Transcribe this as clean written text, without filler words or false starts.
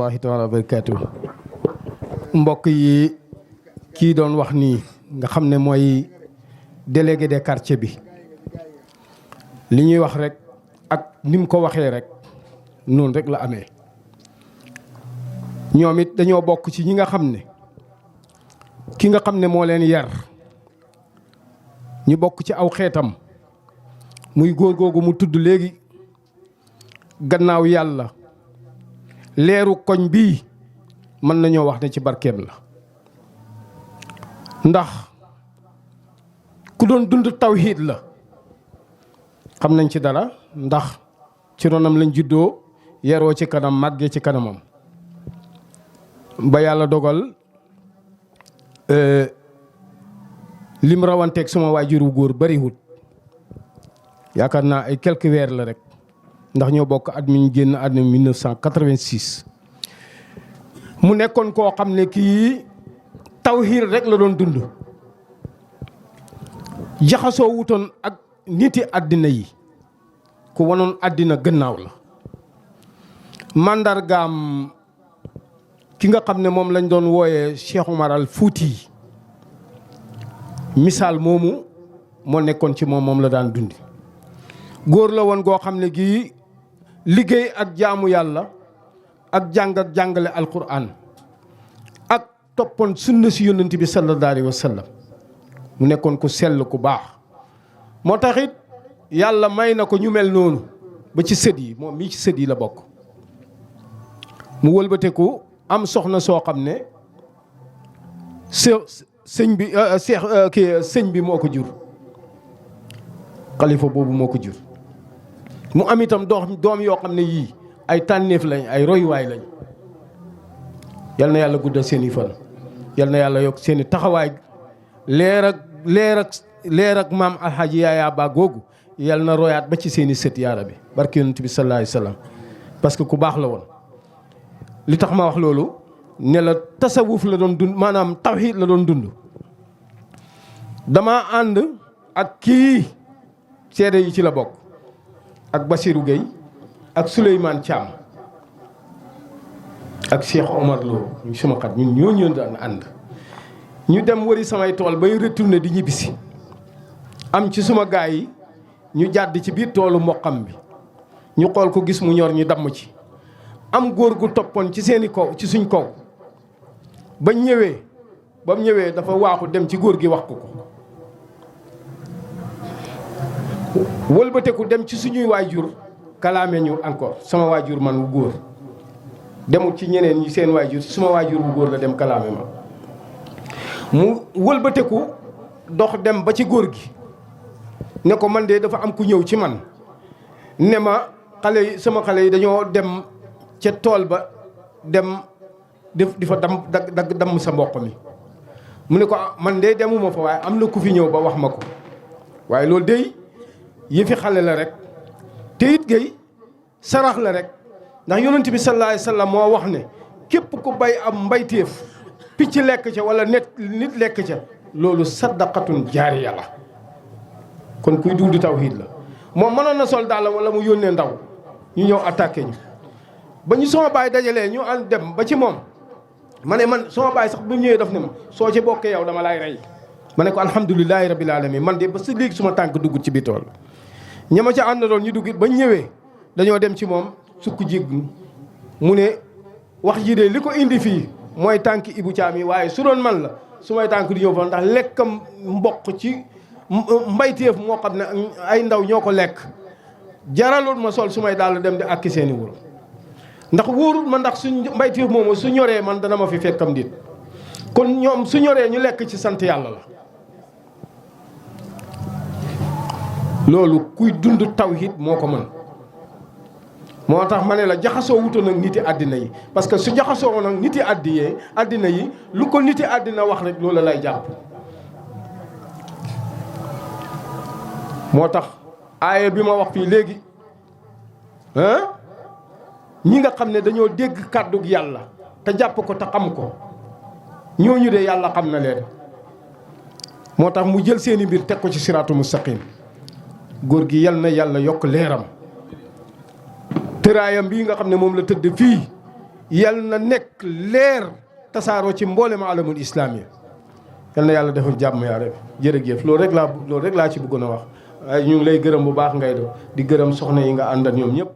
rahmatullahi taala wa barakaatu. mbokk yi kii doon wax nii nga xam ne mooy délégué de quartier bi li ñuy wax rek ak ni mu ko waxee rek noonu rek la amee. ñoom it dañoo bokk ci ñi nga xam ne ki nga xam ne moo leen yar ñu bokk ci aw xeetam muy góor googu mu tudd léegi gannaaw yàlla leeru koñ bii mën nañoo wax ne ci barkeem la. ndax ku doon dund tawhiid la xam nañ ci dara ndax ci ronam lañ juddoo yaroo ci kanam màggee ci kanamam ba yàlla dogal lim rawanteeg suma waajur wu góor bariwul yaakaar naa ay quelques weer la rek ndax ñoo bokk at mi ñu génn àdduna 1986 mu nekkoon koo xam ne kii tawhiid rek la doon dund jaxasoo wutoon ak niti àddina yi ku wanoon àddina gannaaw la. màndargaam ki nga xam ne moom lañ doon wooyee Cheikh Omar al Fouti misaal moomu moo nekkoon ci moom la daan dundi. góor la woon goo xam ne gii liggéey ak jaamu yàlla ak jàng ak jàngale alquran ak toppoon sunna si yónnent bi sallallahu alayhi wa sallam mu nekkoon ku sell ku baax. moo taxit yàlla may na ko ñu mel noonu ba ci sët yi moom mii ci sët yi la bokk. mu wëlbateku am soxna soo xam ne sëñ bi sëñ bi moo ko jur xalifa boobu moo ko jur. mu am itam doom yoo xam ne yii ay tànneef lañ ay royuwaay lañ. yal na yàlla guddal seen i fan yal na yàlla yokk seen i taxawaay leer ak maam alxaaji Yaaya Ba googu yal na royaat ba ci seen i sët yaara bi barke yonent bi sallallahu alayhi wasallam parce que ku baax la woon. li tax ma wax loolu ne la tasawuf la doon dund maanaam tawhiid la doon dund. dama ànd ak kii seede yi ci la bokk ak Basirou Gueye ak Souleymane Thiam ak Cheikh Omar Lo ñu suma xat ñun ñoo daan ànd. ñu dem wëri samay tool bay retourné di ñibbisi am ci suma gaay yi ñu jàdd ci biir toolu mboqam bi ñu xool ko gis mu ñor ñu damm ci. am góor gu toppoon ci seeni kaw ci suñ kaw ba mu ñëwee dafa waaxu dem ci góor gi wax ko wëlbateku dem ci suñuy waajur kalaame ñu encore sama waajur man wu góor demul ci ñeneen ñi seen waajur suma waajur wu góor la dem kalaame ma mu wëlbateku dox dem ba ci góor gi ne ko man de dafa am ku ñëw ci man ne ma sama xale yi dañoo dem ca tool ba dem di fa damm sa mboq mi. mu ne ko man de demuma fa waaye am na ku fi ñëw ba wax ma ko waaye loolu de yëfi xale la rek te it gay sarax la rek ndax yonent bi sallallahu alayhi wasallam moo wax ne képp ku bay am mbayteef picc lekk ca wala nit lekk ca loolu saddaqatun jaariya la. kon kuy dund tawhiid la moom mënoon na sol daal wala mu yónnee ndaw ñu ñëw attaqué ñu. ba ñu sama baay dajalee ñu ànd dem ba ci moom ma ne man sama baay sax bu ñëwee daf ne ma soo ci bokkee yow dama lay rey. ma ne ko alhamdulilahi rabbil alamin man de ba si léegi suma tànk dugg ci biir tool ña ma ca àndaloon ñu dugg ba ñëwee dañoo dem ci moom sukk jéggu mu ne wax ji de li ko indi fii mooy tànk Ibou Thiam yi waaye su doon man la su may tànk di ñëw fa ndax lekkam mboq ci mbayteef moo xam ne ay ndaw ñoo ko lekk jaraloon ma sol su may daal dem di akki seeni wuro ndax wóorul ma ndax suñ mbayteef moomu su ñoree man dana ma fi fekkam dit kon ñoom su ñoree ñu lekk ci sant yàlla la. loolu kuy dund tawhid moo ko mën moo tax ma ne la jaxasoo wutoon ak niti àddina yi parce que su jaxasoo woon ak niti àddina yi lu ko niti àddina wax rek loolu lay jàpp. moo tax aaya bi ma wax fii léegi ñi nga xam ne dañoo dégg kàddug yàlla te jàpp ko te xam ko ñooñu de yàlla xam na leen. moo tax mu jël seeni mbir teg ko ci siraatu mustaqim góor gi yal na yàlla yokk leeram tëraayam bii nga xam ne moom la tëdd fii yal na nekk leer tasaaroo ci mboolem alamul islaam yi yal na yàlla defal jàmm yaa rek jërëjëf loolu rek laa ci bëggoon a wax waaye ñu ngi lay gërëm bu baax ngay do di gërëm soxna yi nga àndal ñoom ñëpp